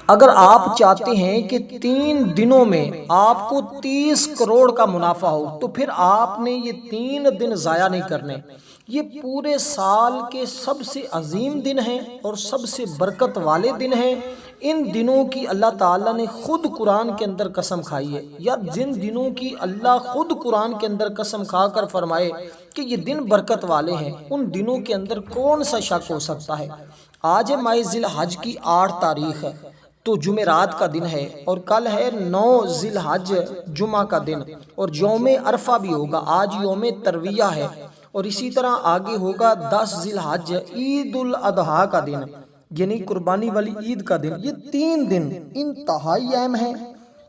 اگر آپ چاہتے ہیں کہ 3 دنوں میں آپ کو 30 کروڑ کا منافع ہو تو پھر آپ نے یہ 3 دن ضائع نہیں کرنے۔ یہ پورے سال کے سب سے عظیم دن ہیں اور سب سے برکت والے دن ہیں۔ ان دنوں کی اللہ تعالیٰ نے خود قرآن کے اندر قسم کھائی ہے، یا جن دنوں کی اللہ خود قرآن کے اندر قسم کھا کر فرمائے کہ یہ دن برکت والے ہیں، ان دنوں کے اندر کون سا شک ہو سکتا ہے؟ آج ماہ ذی الحج کی 8 تاریخ ہے تو جمعرات کا دن ہے، اور کل ہے 9 ذی الحج جمعہ کا دن، اور یوم عرفہ بھی ہوگا۔ آج یوم ترویہ ہے، اور اسی طرح آگے ہوگا 10 ذی الحج عید الاضحیٰ کا دن، یعنی قربانی والی عید کا دن۔ یہ 3 دن انتہائی اہم ہیں،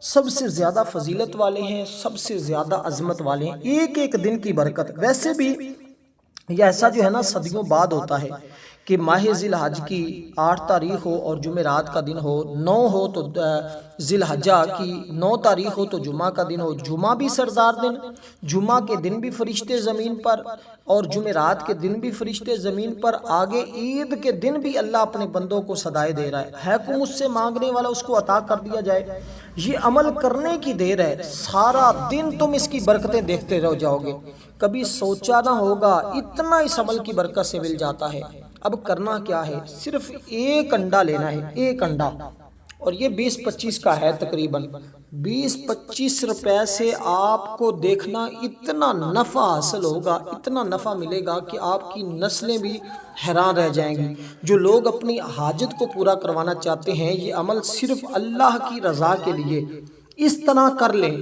سب سے زیادہ فضیلت والے ہیں، سب سے زیادہ عظمت والے ہیں، ایک ایک دن کی برکت۔ ویسے بھی یہ ایسا جو ہے نا صدیوں بعد ہوتا ہے کہ ماہ ذی الحج کی 8 تاریخ ہو اور جمعرات کا دن ہو، 9 ہو تو ذی الحجہ کی 9 تاریخ ہو تو جمعہ کا دن ہو، جمعہ بھی سردار دن، جمعہ کے دن بھی فرشتے زمین پر اور جمعرات کے دن بھی فرشتے زمین پر، آگے عید کے دن بھی اللہ اپنے بندوں کو صدائے دے رہا ہے کوئی مجھ سے مانگنے والا اس کو عطا کر دیا جائے۔ یہ عمل کرنے کی دیر ہے، سارا دن تم اس کی برکتیں دیکھتے رہ جاؤ گے، کبھی سوچا نہ ہوگا اتنا اس عمل کی برکت سے مل جاتا ہے۔ اب کرنا کیا ہے؟ صرف ایک انڈا لینا ہے، ایک انڈا، اور یہ 20-25 کا ہے تقریباً۔ 20-25 روپے سے آپ کو دیکھنا اتنا نفع حاصل ہوگا، اتنا نفع ملے گا کہ آپ کی نسلیں بھی حیران رہ جائیں گی۔ جو لوگ اپنی حاجت کو پورا کروانا چاہتے ہیں، یہ عمل صرف اللہ کی رضا کے لیے اس طرح کر لیں،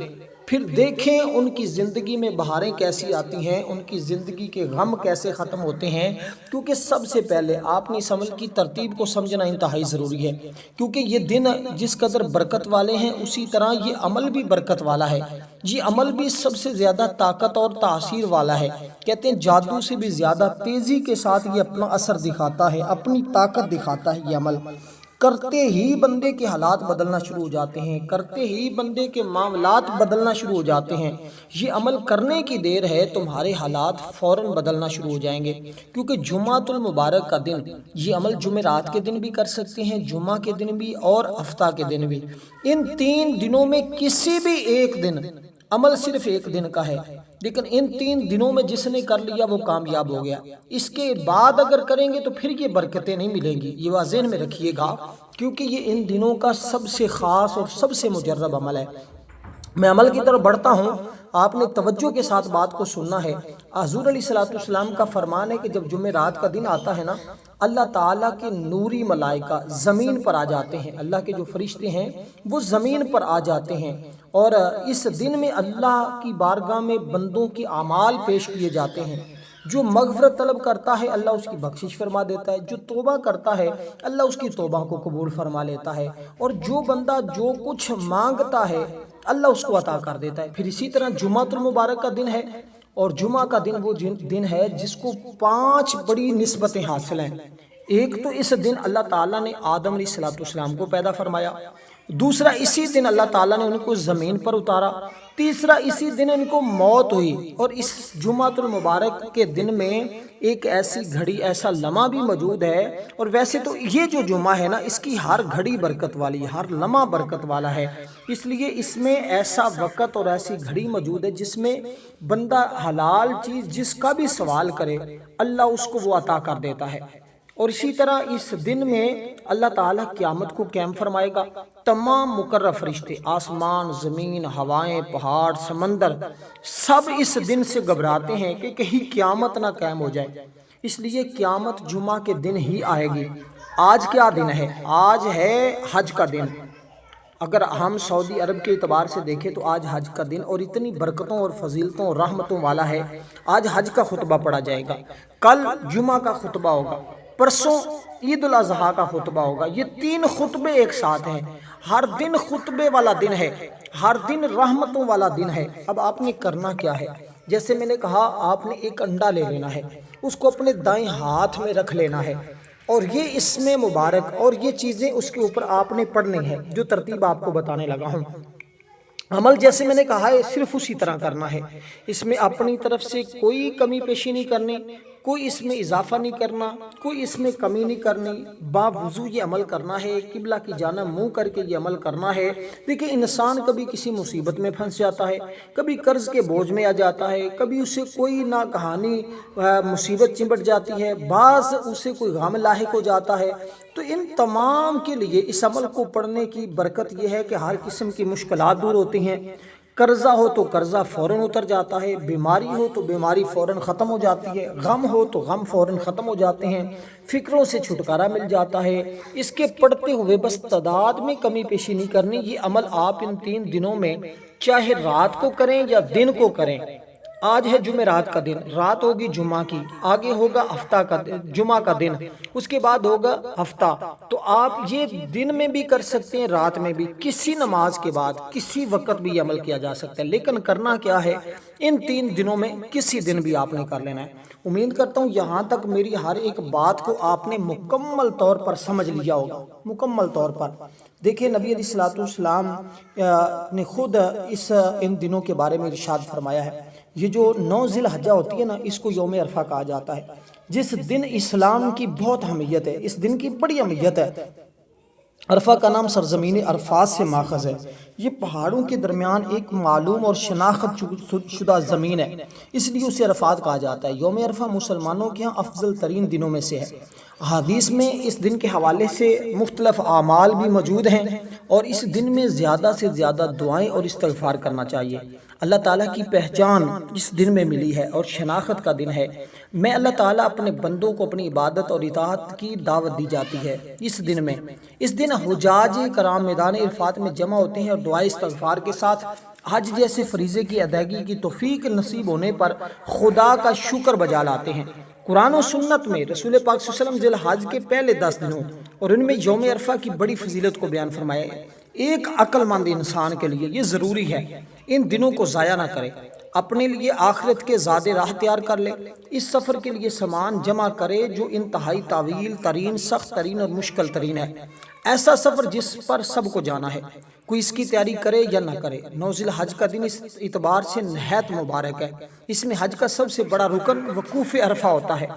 پھر دیکھیں ان کی زندگی میں بہاریں کیسی آتی ہیں، ان کی زندگی کے غم کیسے ختم ہوتے ہیں۔ کیونکہ سب سے پہلے آپ نے اس عمل کی ترتیب کو سمجھنا انتہائی ضروری ہے، کیونکہ یہ دن جس قدر برکت والے ہیں اسی طرح یہ عمل بھی برکت والا ہے، یہ عمل بھی سب سے زیادہ طاقت اور تاثیر والا ہے۔ کہتے ہیں جادو سے بھی زیادہ تیزی کے ساتھ یہ اپنا اثر دکھاتا ہے، اپنی طاقت دکھاتا ہے۔ یہ عمل کرتے ہی بندے کے حالات بدلنا شروع ہو جاتے ہیں، کرتے ہی بندے کے معاملات بدلنا شروع ہو جاتے ہیں۔ یہ عمل کرنے کی دیر ہے، تمہارے حالات فوراً بدلنا شروع ہو جائیں گے، کیونکہ جمعۃ المبارک کا دن، یہ عمل جمعرات کے دن بھی کر سکتے ہیں، جمعہ کے دن بھی اور ہفتہ کے دن بھی۔ ان 3 دنوں میں کسی بھی ایک دن، عمل صرف ایک دن کا ہے، لیکن ان 3 دنوں میں جس نے کر لیا وہ کامیاب ہو گیا۔ اس کے بعد اگر کریں گے تو پھر یہ برکتیں نہیں ملیں گی، یہ بات ذہن میں رکھیے گا، کیونکہ یہ ان دنوں کا سب سے خاص اور سب سے مجرب عمل ہے۔ میں عمل کی طرف بڑھتا ہوں، آپ نے توجہ کے ساتھ بات کو سننا ہے۔ حضور علیہ السلام کا فرمان ہے کہ جب جمعرات کا دن آتا ہے نا، اللہ تعالیٰ کے نوری ملائکہ زمین پر آ جاتے ہیں، اللہ کے جو فرشتے ہیں وہ زمین پر آ جاتے ہیں، اور اس دن میں اللہ کی بارگاہ میں بندوں کی اعمال پیش کیے جاتے ہیں۔ جو مغفرت طلب کرتا ہے اللہ اس کی بخشش فرما دیتا ہے، جو توبہ کرتا ہے اللہ اس کی توبہ کو قبول فرما لیتا ہے، اور جو بندہ جو کچھ مانگتا ہے اللہ اس کو عطا کر دیتا ہے۔ پھر اسی طرح جمعۃ المبارک کا دن ہے، اور جمعہ کا دن وہ دن ہے جس کو 5 بڑی نسبتیں حاصل ہیں۔ ایک تو اس دن اللہ تعالیٰ نے آدم علیہ السلام کو پیدا فرمایا، دوسرا اسی دن اللہ تعالیٰ نے ان کو زمین پر اتارا، تیسرا اسی دن ان کو موت ہوئی، اور اس جمعۃ المبارک کے دن میں ایک ایسی گھڑی، ایسا لمحہ بھی موجود ہے، اور ویسے تو یہ جو جمعہ ہے نا اس کی ہر گھڑی برکت والی ہے، ہر لمحہ برکت والا ہے، اس لیے اس میں ایسا وقت اور ایسی گھڑی موجود ہے جس میں بندہ حلال چیز جس کا بھی سوال کرے اللہ اس کو وہ عطا کر دیتا ہے۔ اور اسی طرح اس دن میں اللہ تعالیٰ قیامت کو قائم فرمائے گا، تمام مقرب فرشتے، آسمان، زمین، ہوائیں، پہاڑ، سمندر، سب اس دن سے گھبراتے ہیں کہ کہیں قیامت نہ قائم ہو جائے، اس لیے قیامت جمعہ کے دن ہی آئے گی۔ آج کیا دن ہے؟ آج ہے حج کا دن۔ اگر ہم سعودی عرب کے اعتبار سے دیکھیں تو آج حج کا دن، اور اتنی برکتوں اور فضیلتوں اور رحمتوں والا ہے۔ آج حج کا خطبہ پڑھا جائے گا، کل جمعہ کا خطبہ ہوگا، پرسوں عید الاضحیٰ کا خطبہ ہوگا۔ یہ 3 خطبے ایک ساتھ ہیں، ہر دن خطبے والا دن ہے، ہر دن رحمتوں والا دن ہے۔ اب آپ نے کرنا کیا ہے؟ جیسے میں نے کہا آپ نے ایک انڈا لے لینا ہے، اس کو اپنے دائیں ہاتھ میں رکھ لینا ہے، اور یہ اسم مبارک اور یہ چیزیں اس کے اوپر آپ نے پڑھنی ہے، جو ترتیب آپ کو بتانے لگا ہوں۔ عمل جیسے میں نے کہا ہے صرف اسی طرح کرنا ہے، اس میں اپنی طرف سے کوئی کمی پیشی نہیں کرنی، کوئی اس میں اضافہ نہیں کرنا، کوئی اس میں کمی نہیں کرنی، باوضو یہ عمل کرنا ہے، قبلہ کی جانب منہ کر کے یہ عمل کرنا ہے۔ دیکھیں انسان کبھی کسی مصیبت میں پھنس جاتا ہے، کبھی قرض کے بوجھ میں آ جاتا ہے، کبھی اسے کوئی نہ کہانی مصیبت چمٹ جاتی ہے، بعض اسے کوئی غم لاحق ہو جاتا ہے۔ تو ان تمام کے لیے اس عمل کو پڑھنے کی برکت یہ ہے کہ ہر قسم کی مشکلات دور ہوتی ہیں۔ قرضہ ہو تو قرضہ فوراً اتر جاتا ہے، بیماری ہو تو بیماری فوراً ختم ہو جاتی ہے، غم ہو تو غم فوراً ختم ہو جاتے ہیں، فکروں سے چھٹکارا مل جاتا ہے۔ اس کے پڑھتے ہوئے بس تعداد میں کمی پیشی نہیں کرنی، یہ عمل آپ ان 3 دنوں میں چاہے رات کو کریں یا دن کو کریں۔ آج ہے جمعرات کا دن، رات ہوگی جمعہ کی، آگے ہوگا جمعہ کا دن، اس کے بعد ہوگا ہفتہ۔ تو آپ یہ دن میں بھی کر سکتے ہیں، رات میں بھی، کسی نماز کے بعد کسی وقت بھی عمل کیا جا سکتا ہے، لیکن کرنا کیا ہے ان 3 دنوں میں کسی دن بھی آپ نے کر لینا ہے۔ امید کرتا ہوں یہاں تک میری ہر ایک بات کو آپ نے مکمل طور پر سمجھ لیا ہوگا، مکمل طور پر۔ دیکھیں نبی علیہ السلام نے خود ان دنوں کے بارے میں ارشاد فرمایا ہے، یہ جو 9 ذی الحجہ ہوتی ہے نا، اس کو یوم عرفہ کہا جاتا ہے، جس دن اسلام کی بہت اہمیت ہے، اس دن کی بڑی اہمیت ہے۔ عرفہ کا نام سرزمین عرفات سے ماخذ ہے، یہ پہاڑوں کے درمیان ایک معلوم اور شناخت شدہ زمین ہے، اس لیے اسے عرفات کہا جاتا ہے۔ یوم عرفہ مسلمانوں کے ہاں افضل ترین دنوں میں سے ہے۔ حدیث میں اس دن کے حوالے سے مختلف اعمال بھی موجود ہیں، اور اس دن میں زیادہ سے زیادہ دعائیں اور استغفار کرنا چاہیے۔ اللہ تعالیٰ کی پہچان اس دن میں ملی ہے اور شناخت کا دن ہے۔ میں اللہ تعالیٰ اپنے بندوں کو اپنی عبادت اور اطاعت کی دعوت دی جاتی ہے اس دن میں۔ اس دن حجاج کرام میدان عرفات میں جمع ہوتے ہیں اور دعائے استغفار کے ساتھ حج جیسے فریضے کی ادائیگی کی توفیق نصیب ہونے پر خدا کا شکر بجا لاتے ہیں۔ قرآن و سنت میں رسول پاک صلی اللہ علیہ وسلم ذی الحج کے پہلے 10 دنوں اور ان میں یوم عرفہ کی بڑی فضیلت کو بیان فرمایا ہے۔ ایک عقل مند انسان کے لیے یہ ضروری ہے ان دنوں کو ضائع نہ کرے، اپنے لیے آخرت کے زاد راہ تیار کر لے، اس سفر کے لیے سامان جمع کرے جو انتہائی طویل ترین، سخت ترین اور مشکل ترین ہے۔ ایسا سفر جس پر سب کو جانا ہے، کوئی اس کی تیاری کرے یا نہ کرے۔ 9 ذی الحج کا دن اس اعتبار سے نہایت مبارک ہے، اس میں حج کا سب سے بڑا رکن وقوف عرفہ ہوتا ہے۔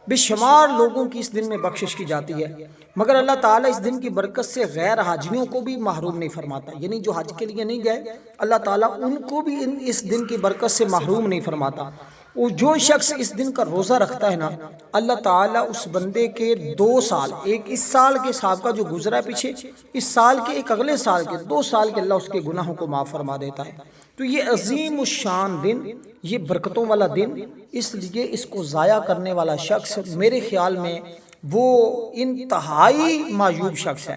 بے شمار لوگوں کی اس دن میں بخشش کی جاتی ہے، مگر اللہ تعالیٰ اس دن کی برکت سے غیر حاجیوں کو بھی محروم نہیں فرماتا، یعنی جو حج کے لیے نہیں گئے اللہ تعالیٰ ان کو بھی اس دن کی برکت سے محروم نہیں فرماتا۔ وہ جو شخص اس دن کا روزہ رکھتا ہے نا، اللہ تعالیٰ اس بندے کے 2 سال، ایک اس سال کے سابقہ جو گزرا ہے پیچھے، اس سال کے ایک اگلے سال کے 2 سال کے اللہ اس کے گناہوں کو معاف فرما دیتا ہے۔ تو یہ عظیم الشان دن، یہ برکتوں والا دن، اس لیے اس کو ضائع کرنے والا شخص میرے خیال میں وہ انتہائی معیوب شخص ہے۔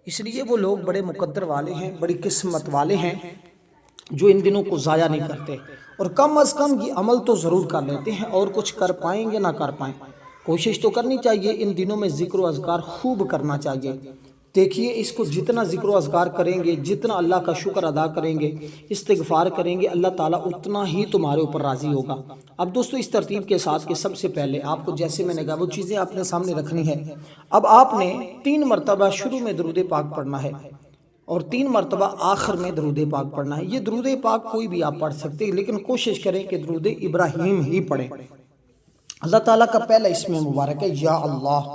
اس لیے وہ لوگ بڑے مقدر والے ہیں، بڑی قسمت والے ہیں جو ان دنوں کو ضائع نہیں کرتے، اور کم از کم یہ عمل تو ضرور کر لیتے ہیں، اور کچھ کر پائیں گے نہ کر پائیں، کوشش تو کرنی چاہیے۔ ان دنوں میں ذکر و اذکار خوب کرنا چاہیے۔ دیکھیے اس کو جتنا ذکر و اذکار کریں گے، جتنا اللہ کا شکر ادا کریں گے، استغفار کریں گے، اللہ تعالیٰ اتنا ہی تمہارے اوپر راضی ہوگا۔ اب دوستو اس ترتیب کے ساتھ کہ سب سے پہلے آپ کو جیسے میں نے کہا وہ چیزیں آپ نے سامنے رکھنی ہے۔ اب آپ نے 3 مرتبہ شروع میں درود پاک پڑھنا ہے اور 3 مرتبہ آخر میں درود پاک پڑھنا ہے۔ یہ درود پاک کوئی بھی آپ پڑھ سکتے ہیں، لیکن کوشش کریں کہ درود ابراہیم ہی پڑھیں۔ اللہ تعالیٰ کا پہلا اسم مبارک ہے یا اللہ،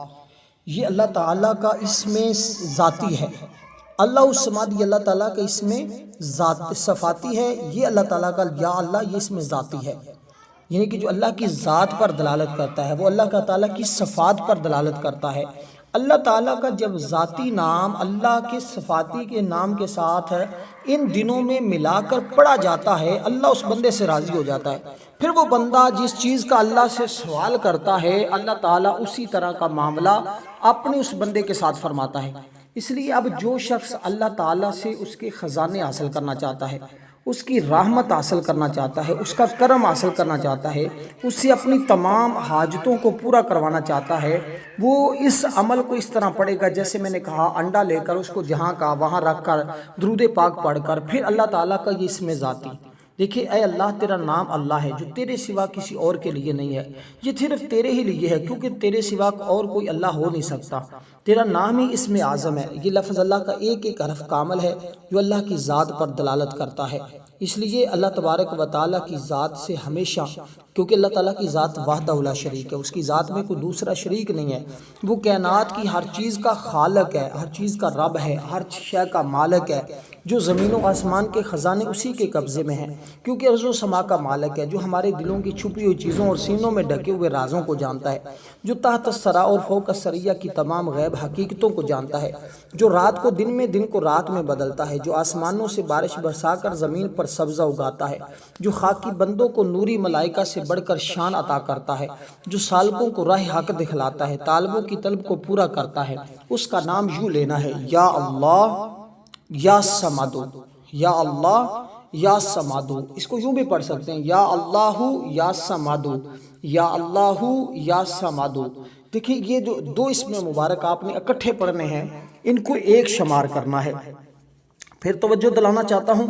یہ اللہ تعالیٰ کا اسم ذاتی ہے۔ اللہ الصمد اللہ تعالیٰ کا اسم ذات صفاتی ہے، یہ اللہ تعالیٰ کا یا اللہ یہ اسم ذاتی ہے، یعنی کہ جو اللہ کی ذات پر دلالت کرتا ہے، وہ اللہ کا تعالیٰ کی صفات پر دلالت کرتا ہے۔ اللہ تعالیٰ کا جب ذاتی نام اللہ کے صفاتی کے نام کے ساتھ ہے، ان دنوں میں ملا کر پڑھا جاتا ہے، اللہ اس بندے سے راضی ہو جاتا ہے۔ پھر وہ بندہ جس چیز کا اللہ سے سوال کرتا ہے، اللہ تعالیٰ اسی طرح کا معاملہ اپنے اس بندے کے ساتھ فرماتا ہے۔ اس لیے اب جو شخص اللہ تعالیٰ سے اس کے خزانے حاصل کرنا چاہتا ہے، اس کی رحمت حاصل کرنا چاہتا ہے، اس کا کرم حاصل کرنا چاہتا ہے، اس سے اپنی تمام حاجتوں کو پورا کروانا چاہتا ہے، وہ اس عمل کو اس طرح پڑھے گا جیسے میں نے کہا، انڈا لے کر اس کو جہاں کا وہاں رکھ کر درود پاک پڑھ کر پھر اللہ تعالیٰ کا یہ اسم ذاتی۔ دیکھیں اے اللہ تیرا نام اللہ ہے جو تیرے سوا کسی اور کے لیے نہیں ہے، یہ صرف تیرے ہی لیے ہے کیونکہ تیرے سوا اور کوئی اللہ ہو نہیں سکتا، تیرا نام ہی اسم اعظم ہے۔ یہ لفظ اللہ کا ایک ایک حرف کامل ہے جو اللہ کی ذات پر دلالت کرتا ہے۔ اس لیے اللہ تبارک و تعالیٰ کی ذات سے ہمیشہ، کیونکہ اللہ تعالیٰ کی ذات وحدہ لا شریک ہے، اس کی ذات میں کوئی دوسرا شریک نہیں ہے، وہ کائنات کی ہر چیز کا خالق ہے، ہر چیز کا رب ہے، ہر شے کا مالک ہے، جو زمین و آسمان کے خزانے اسی کے قبضے میں ہیں، کیونکہ ارض و سما کا مالک ہے، جو ہمارے دلوں کی چھپی ہوئی چیزوں اور سینوں میں ڈھکے ہوئے رازوں کو جانتا ہے، جو تحت الثری اور فوق الثریہ کی تمام غیب حقیقتوں کو جانتا ہے، جو رات کو دن میں دن کو رات میں بدلتا ہے، جو آسمانوں سے بارش برسا کر زمین پر سبزہ اگاتا ہے، جو خاکی بندوں کو نوری ملائکہ سے بڑھ کر شان عطا کرتا ہے، جو سالکوں کو راہ حق دکھلاتا ہے، طالبوں کی طلب کو پورا کرتا ہے، اس کا نام یوں لینا ہے، یا اللہ یا سمادو، یا اللہ یا سمادو۔ اس کو یوں بھی پڑھ سکتے ہیں، یا اللہ یا سمادو، یا اللہ یا سمادو۔ دیکھیں یہ جو دو اسم مبارک آپ نے اکٹھے پڑھنے ہیں، ان کو ایک شمار کرنا ہے۔ پھر توجہ دلانا چاہتا ہوں،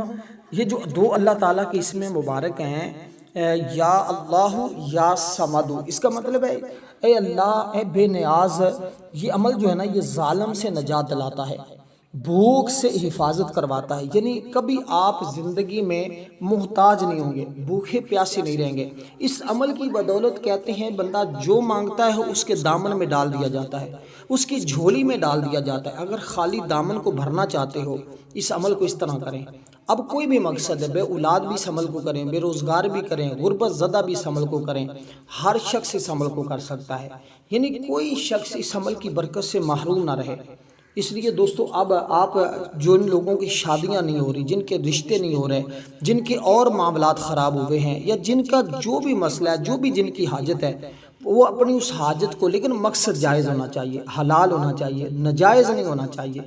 یہ جو دو اللہ تعالیٰ کے اسم مبارک ہیں، یا اللہ یا سمادو، اس کا مطلب ہے اے اللہ، اے بے نیاز، یہ عمل جو ہے نا یہ ظالم سے نجات دلاتا ہے، بھوک سے حفاظت کرواتا ہے، یعنی کبھی آپ زندگی میں محتاج نہیں ہوں گے، بھوکے پیاسے نہیں رہیں گے۔ اس عمل کی بدولت کہتے ہیں بندہ جو مانگتا ہے اس کے دامن میں ڈال دیا جاتا ہے، اس کی جھولی میں ڈال دیا جاتا ہے۔ اگر خالی دامن کو بھرنا چاہتے ہو اس عمل کو اس طرح کریں۔ اب کوئی بھی مقصد ہے، بے اولاد بھی اس عمل کو کریں، بے روزگار بھی کریں، غربت زدہ بھی اس عمل کو کریں، ہر شخص اس عمل کو کر سکتا ہے، یعنی کوئی شخص اس عمل کی برکت سے محروم نہ رہے۔ اس لیے دوستو، اب آپ جو ان لوگوں کی شادیاں نہیں ہو رہی، جن کے رشتے نہیں ہو رہے، جن کے اور معاملات خراب ہوئے ہیں، یا جن کا جو بھی مسئلہ ہے، جو بھی جن کی حاجت ہے، وہ اپنی اس حاجت کو، لیکن مقصد جائز ہونا چاہیے، حلال ہونا چاہیے، ناجائز نہیں ہونا چاہیے۔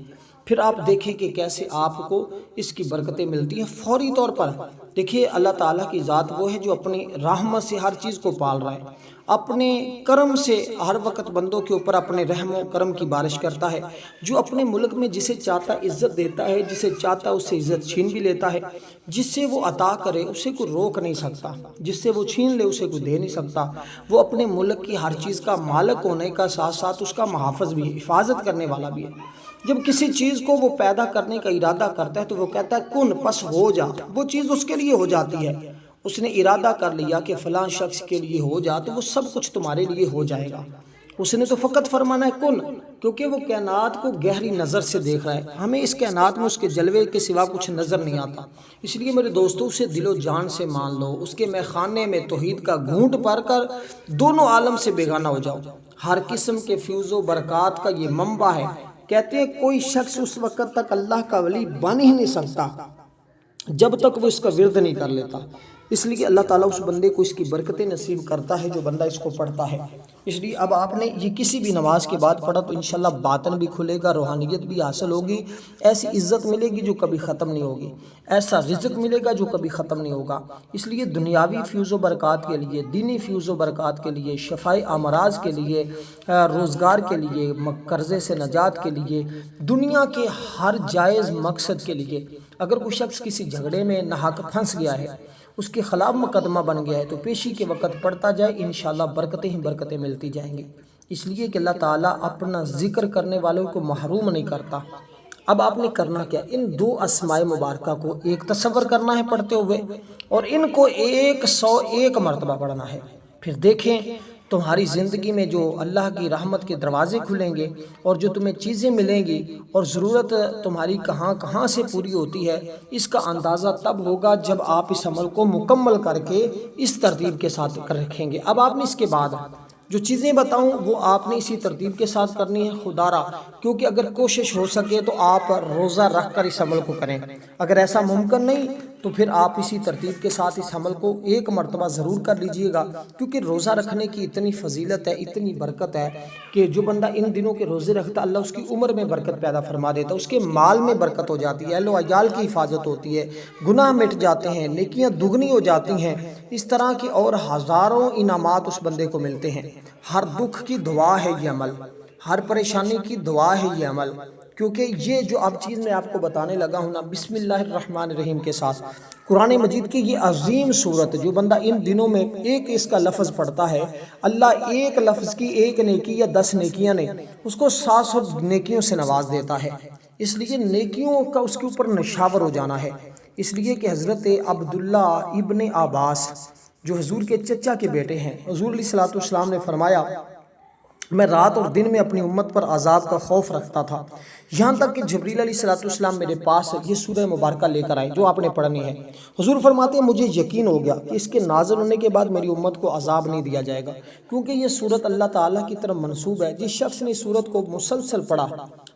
پھر آپ دیکھیں کہ کیسے آپ کو اس کی برکتیں ملتی ہیں فوری طور پر۔ دیکھیے اللہ تعالیٰ کی ذات وہ ہے جو اپنی رحمت سے ہر چیز کو پال رہا ہے، اپنے کرم سے ہر وقت بندوں کے اوپر اپنے رحم و کرم کی بارش کرتا ہے، جو اپنے ملک میں جسے چاہتا عزت دیتا ہے، جسے چاہتا اس سے عزت چھین بھی لیتا ہے، جس سے وہ عطا کرے اسے کوئی روک نہیں سکتا، جس سے وہ چھین لے اسے کوئی دے نہیں سکتا۔ وہ اپنے ملک کی ہر چیز کا مالک ہونے کا ساتھ ساتھ اس کا محافظ بھی ہے، حفاظت کرنے والا بھی ہے۔ جب کسی چیز کو وہ پیدا کرنے کا ارادہ کرتا ہے تو وہ کہتا ہے کن، پس ہو جا، وہ چیز اس کے لیے ہو جاتی ہے۔ اس نے ارادہ کر لیا کہ فلاں شخص کے لیے ہو جا تو وہ سب کچھ تمہارے لیے ہو جائے گا۔ اس نے تو فقط فرمانا ہے کن، کیونکہ وہ کائنات کو گہری نظر سے دیکھ رہا ہے۔ ہمیں اس کائنات میں اس کے جلوے کے سوا کچھ نظر نہیں آتا، اس لیے میرے دوستوں اسے دل و جان سے مان لو، اس کے میخانے میں توحید کا گھونٹ بھر کر دونوں عالم سے بیگانہ ہو جاؤ۔ ہر قسم کے فیض و برکات کا یہ منبع ہے۔ کہتے ہیں کوئی شخص اس وقت تک اللہ کا ولی بن ہی نہیں سکتا جب تک وہ اس کا ورد نہیں کر لیتا۔ اس لیے اللہ تعالیٰ اس بندے کو اس کی برکتیں نصیب کرتا ہے جو بندہ اس کو پڑھتا ہے۔ اس لیے اب آپ نے یہ کسی بھی نماز کے بعد پڑھا تو انشاءاللہ باطن بھی کھلے گا، روحانیت بھی حاصل ہوگی، ایسی عزت ملے گی جو کبھی ختم نہیں ہوگی، ایسا رزق ملے گا جو کبھی ختم نہیں ہوگا۔ اس لیے دنیاوی فیض و برکات کے لیے، دینی فیض و برکات کے لیے، شفاء امراض کے لیے، روزگار کے لیے، قرضے سے نجات کے لیے، دنیا کے ہر جائز مقصد کے لیے، اگر کوئی شخص کسی جھگڑے میں ناحق پھنس گیا ہے، اس کے خلاف مقدمہ بن گیا ہے، تو پیشی کے وقت پڑھتا جائے، انشاءاللہ برکتیں ہی برکتیں ملتی جائیں گی۔ اس لیے کہ اللہ تعالیٰ اپنا ذکر کرنے والوں کو محروم نہیں کرتا۔ اب آپ نے کرنا کیا، ان دو اسماء مبارکہ کو ایک تصور کرنا ہے پڑھتے ہوئے، اور ان کو 101 مرتبہ پڑھنا ہے۔ پھر دیکھیں تمہاری زندگی میں جو اللہ کی رحمت کے دروازے کھلیں گے، اور جو تمہیں چیزیں ملیں گی، اور ضرورت تمہاری کہاں کہاں سے پوری ہوتی ہے، اس کا اندازہ تب ہوگا جب آپ اس عمل کو مکمل کر کے اس ترتیب کے ساتھ رکھیں گے۔ اب آپ نے اس کے بعد جو چیزیں بتاؤں وہ آپ نے اسی ترتیب کے ساتھ کرنی ہے خدا را، کیونکہ اگر کوشش ہو سکے تو آپ روزہ رکھ کر اس عمل کو کریں، اگر ایسا ممکن نہیں تو پھر آپ اسی ترتیب کے ساتھ اس عمل کو 1 مرتبہ ضرور کر لیجئے گا، کیونکہ روزہ رکھنے کی اتنی فضیلت ہے، اتنی برکت ہے کہ جو بندہ ان دنوں کے روزے رکھتا اللہ اس کی عمر میں برکت پیدا فرما دیتا، اس کے مال میں برکت ہو جاتی ہے، اہل و عیال کی حفاظت ہوتی ہے، گناہ مٹ جاتے ہیں، نیکیاں دگنی ہو جاتی ہیں، اس طرح کے اور ہزاروں انعامات اس بندے کو ملتے ہیں۔ ہر دکھ کی دعا ہے یہ عمل، ہر پریشانی کی دعا ہے یہ عمل، کیونکہ یہ جو اب چیز میں آپ کو بتانے لگا ہوں نا، بسم اللہ الرحمن الرحیم کے ساتھ قرآن مجید کی یہ عظیم صورت، جو بندہ ان دنوں میں ایک اس کا لفظ پڑھتا ہے، اللہ ایک لفظ کی 1 نیکی یا 10 نیکیاں نے اس کو 700 نیکیوں سے نواز دیتا ہے۔ اس لیے نیکیوں کا اس کے اوپر نشاور ہو جانا ہے، اس لیے کہ حضرت عبداللہ ابن عباس جو حضور کے چچا کے بیٹے ہیں، حضور علیہ الصلوۃ والسلام نے فرمایا میں رات اور دن میں اپنی امت پر عذاب کا خوف رکھتا تھا، یہاں تک کہ جبریل علیہ الصلوۃ والسلام میرے پاس یہ سورہ مبارکہ لے کر آئے جو آپ نے پڑھنی ہے۔ حضور فرماتے ہیں مجھے یقین ہو گیا کہ اس کے نازل ہونے کے بعد میری امت کو عذاب نہیں دیا جائے گا، کیونکہ یہ صورت اللہ تعالیٰ کی طرف منسوب ہے۔ جس شخص نے اس صورت کو مسلسل پڑھا،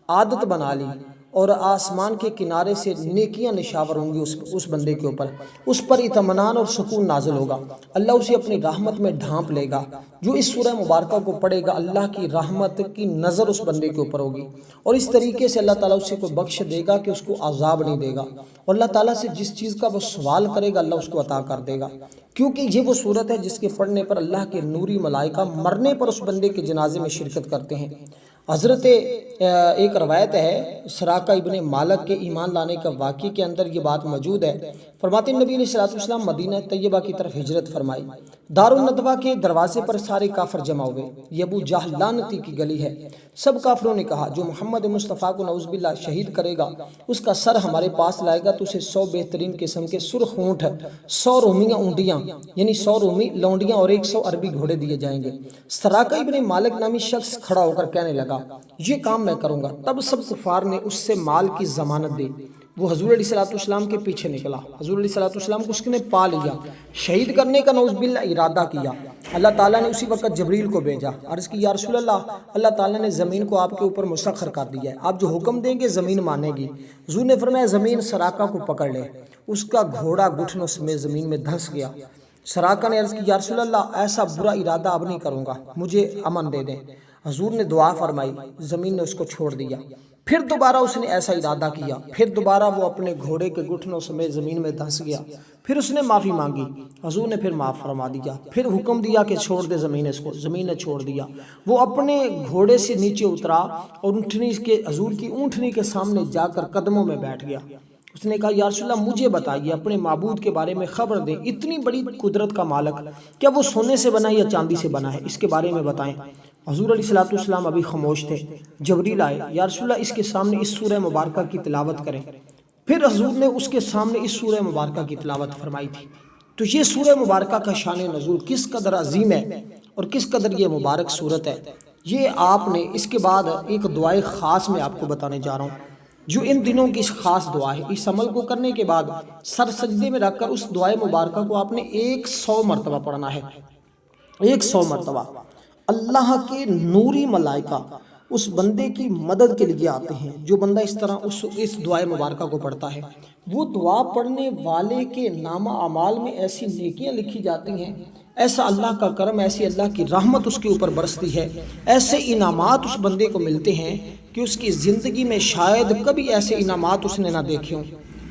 عادت بنا لی، اور آسمان کے کنارے سے نیکیاں نشاور ہوں گی اس بندے کے اوپر، اس پر اطمینان اور سکون نازل ہوگا، اللہ اسے اپنی رحمت میں ڈھانپ لے گا۔ جو اس سورہ مبارکہ کو پڑھے گا اللہ کی رحمت کی نظر اس بندے کے اوپر ہوگی، اور اس طریقے سے اللہ تعالیٰ اسے کو بخش دے گا کہ اس کو عذاب نہیں دے گا، اور اللہ تعالیٰ سے جس چیز کا وہ سوال کرے گا اللہ اس کو عطا کر دے گا، کیونکہ یہ وہ صورت ہے جس کے پڑھنے پر اللہ کے نوری ملائکہ مرنے پر اس بندے کے جنازے میں شرکت کرتے ہیں۔ حضرت ایک روایت ہے سراقہ ابن مالک کے ایمان لانے کا واقعے کے اندر یہ بات موجود ہے۔ فرماتے ہیں نبی علیہ الصلوۃ والسلام مدینہ طیبہ کی طرف ہجرت فرمائی، دارالندوہ کے دروازے پر سارے کافر جمع ہوئے، یہ ابو جہل لعنتی کی گلی ہے۔ سب کافروں نے کہا جو محمد مصطفیٰ کو نعوذ باللہ شہید کرے گا اس کا سر ہمارے پاس لائے گا تو اسے 100 بہترین قسم کے سرخ اونٹ، 100 رومیاں اونٹیاں یعنی 100 رومی لونڈیاں اور 100 عربی گھوڑے دیے جائیں گے۔ سراقہ ابن مالک نامی شخص کھڑا ہو کر کہنے لگا یہ کام میں کروں گا۔ تب سب کفار نے اس سے مال کی ضمانت دی۔ وہ حضور علیہ الصلوۃ والسلام کے پیچھے نکلا، حضور علیہ الصلوۃ والسلام کو اس نے پا لیا، شہید کرنے کا نعوذ باللہ ارادہ کیا۔ اللہ تعالیٰ نے اسی وقت جبریل کو بھیجا، عرض کی یا رسول اللہ، اللہ تعالیٰ نے زمین کو آپ کے اوپر مسخر کر دیا ہے، آپ جو حکم دیں گے زمین مانے گی۔ حضور نے فرمایا زمین سراقہ کو پکڑ لے، اس کا گھوڑا گھٹنوں سمیت زمین میں دھنس گیا۔ سراقہ نے عرض کی یا رسول اللہ ایسا برا ارادہ اب نہیں کروں گا، مجھے امن دے دیں۔ حضور نے دعا فرمائی، زمین نے اس کو چھوڑ دیا۔ پھر دوبارہ اس نے ایسا ارادہ کیا، پھر دوبارہ وہ اپنے گھوڑے کے گھٹنوں سمیت زمین میں دھنس گیا۔ پھر اس نے معافی مانگی، حضور نے پھر معاف فرما دیا۔ پھر حکم دیا کہ چھوڑ دے زمین اس کو، زمین نے چھوڑ دیا۔ وہ اپنے گھوڑے سے نیچے اترا اور اونٹنی کے حضور کی اونٹنی کے سامنے جا کر قدموں میں بیٹھ گیا۔ اس نے کہا یا رسول اللہ مجھے بتائیے اپنے معبود کے بارے میں خبر دیں، اتنی بڑی قدرت کا مالک، کیا وہ سونے سے بنا ہے یا چاندی سے بنا ہے، اس کے بارے میں بتائیں۔ حضور علیہ الصلوۃ والسلام ابھی خاموش تھے۔ جبریل آئے، یا رسول اللہ اس کے سامنے اس سورہ مبارکہ کی تلاوت کریں۔ پھر حضور نے اس کے سامنے اس سورہ مبارکہ کی تلاوت فرمائی تھی۔ تو یہ سورہ مبارکہ کا شان نزول کس قدر عظیم ہے اور کس قدر یہ مبارک صورت ہے، یہ آپ نے اس کے بعد ایک دعائے خاص میں آپ کو بتانے جا رہا ہوں، جو ان دنوں کی خاص دعا ہے۔ اس عمل کو کرنے کے بعد سر سجدے میں رکھ کر اس دعائے مبارکہ کو آپ نے 100 مرتبہ پڑھنا ہے، 100 مرتبہ۔ اللہ کے نوری ملائکہ اس بندے کی مدد کے لیے آتے ہیں جو بندہ اس طرح اس دعائے مبارکہ کو پڑھتا ہے۔ وہ دعا پڑھنے والے کے نامہ اعمال میں ایسی نیکیاں لکھی جاتی ہیں، ایسا اللہ کا کرم، ایسی اللہ کی رحمت اس کے اوپر برستی ہے، ایسے انعامات اس بندے کو ملتے ہیں کہ اس کی زندگی میں شاید کبھی ایسے انعامات اس نے نہ دیکھے ہوں۔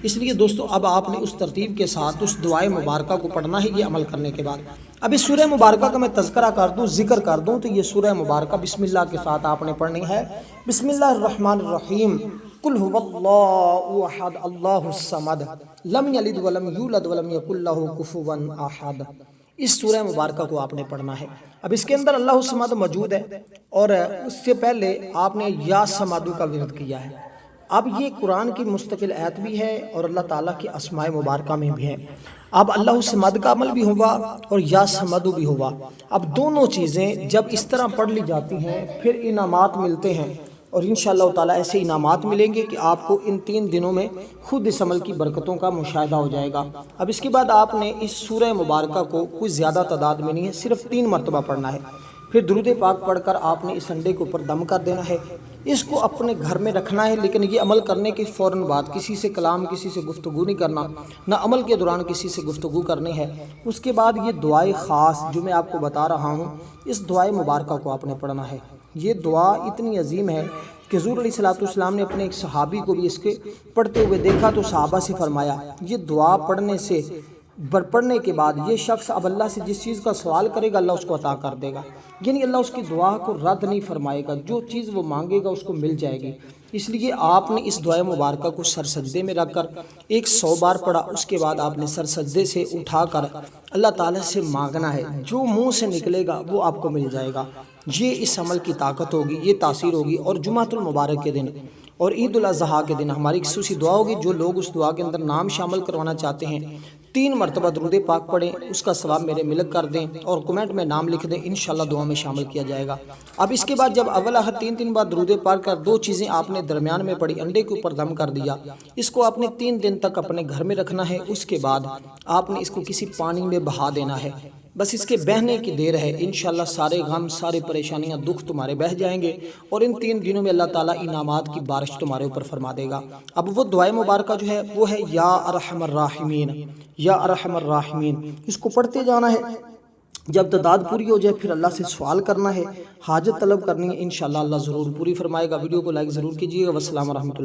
اس لیے دوستو اب آپ نے اس ترتیب کے ساتھ اس دعائے مبارکہ کو پڑھنا ہے یہ عمل کرنے کے بعد۔ اب اس سورہ مبارکہ کا میں تذکرہ کر دوں، ذکر کر دوں تو یہ سورہ مبارکہ بسم اللہ کے ساتھ آپ نے پڑھنی ہے۔ بسم اللہ الرحمن الرحیم، قل هو اللہ احد اللہ الصمد لم یلد ولم یولد ولم یکن لہ کفوا احد۔ اس سورہ مبارکہ کو آپ نے پڑھنا ہے۔ اب اس کے اندر اللہ الصمد موجود ہے اور اس سے پہلے آپ نے یا صمد کا ورد کیا ہے۔ اب یہ قرآن کی مستقل آیت بھی ہے اور اللہ تعالیٰ کی اسماء مبارکہ میں بھی ہے۔ اب اللہ الصمد کا عمل بھی ہوا اور یا صمد بھی ہوا۔ اب دونوں چیزیں جب اس طرح پڑھ لی جاتی ہیں پھر انعامات ملتے ہیں، اور انشاءاللہ تعالیٰ ایسے انعامات ملیں گے کہ آپ کو ان 3 دنوں میں خود اس عمل کی برکتوں کا مشاہدہ ہو جائے گا۔ اب اس کے بعد آپ نے اس سورہ مبارکہ کو کوئی زیادہ تعداد میں نہیں ہے، صرف 3 مرتبہ پڑھنا ہے۔ پھر درود پاک پڑھ کر آپ نے اس انڈے کے اوپر دم کر دینا ہے، اس کو اپنے گھر میں رکھنا ہے، لیکن یہ عمل کرنے کے فوراً بعد کسی سے کلام، کسی سے گفتگو نہیں کرنا، نہ عمل کے دوران کسی سے گفتگو کرنی ہے۔ اس کے بعد یہ دعائے خاص جو میں آپ کو بتا رہا ہوں، اس دعائے مبارکہ کو آپ نے پڑھنا ہے۔ یہ دعا اتنی عظیم ہے کہ حضور علیہ الصلوۃ والسلام نے اپنے ایک صحابی کو بھی اس کے پڑھتے ہوئے دیکھا تو صحابہ سے فرمایا یہ دعا پڑھنے سے پڑھنے کے بعد یہ شخص اب اللہ سے جس چیز کا سوال کرے گا اللہ اس کو عطا کر دے گا، یعنی اللہ اس کی دعا کو رد نہیں فرمائے گا، جو چیز وہ مانگے گا اس کو مل جائے گی۔ اس لیے آپ نے اس دعا مبارکہ کو سر سجدے میں رکھ کر 100 بار پڑھا، اس کے بعد آپ نے سر سجدے سے اٹھا کر اللہ تعالیٰ سے مانگنا ہے، جو منہ سے نکلے گا وہ آپ کو مل جائے گا۔ یہ اس عمل کی طاقت ہوگی، یہ تاثیر ہوگی۔ اور جمعۃ المبارک کے دن اور عید الاضحیٰ کے دن ہماری خصوصی دعا ہوگی، جو لوگ اس دعا کے اندر نام شامل کروانا چاہتے ہیں 3 مرتبہ درود پاک پڑھیں، اس کا ثواب میرے ملک کر دیں اور کمنٹ میں نام لکھ دیں، انشاءاللہ دعا میں شامل کیا جائے گا۔ اب اس کے بعد جب اول آخر 3 بار درود پاک کر 2 چیزیں آپ نے درمیان میں پڑھی، انڈے کے اوپر دم کر دیا، اس کو آپ نے 3 دن تک اپنے گھر میں رکھنا ہے۔ اس کے بعد آپ نے اس کو کسی پانی میں بہا دینا ہے، بس اس کے بہنے کی دیر ہے، انشاءاللہ سارے غم، سارے پریشانیاں، دکھ تمہارے بہہ جائیں گے اور ان 3 دنوں میں اللہ تعالیٰ انعامات کی بارش تمہارے اوپر فرما دے گا۔ اب وہ دعائے مبارکہ جو ہے وہ ہے یا ارحم الراحمین، یا ارحم الراحمین، اس کو پڑھتے جانا ہے۔ جب تعداد پوری ہو جائے پھر اللہ سے سوال کرنا ہے، حاجت طلب کرنی ہے، انشاءاللہ اللہ ضرور پوری فرمائے گا۔ ویڈیو کو لائک ضرور کیجیے گا۔ والسلام ورحمۃ اللہ۔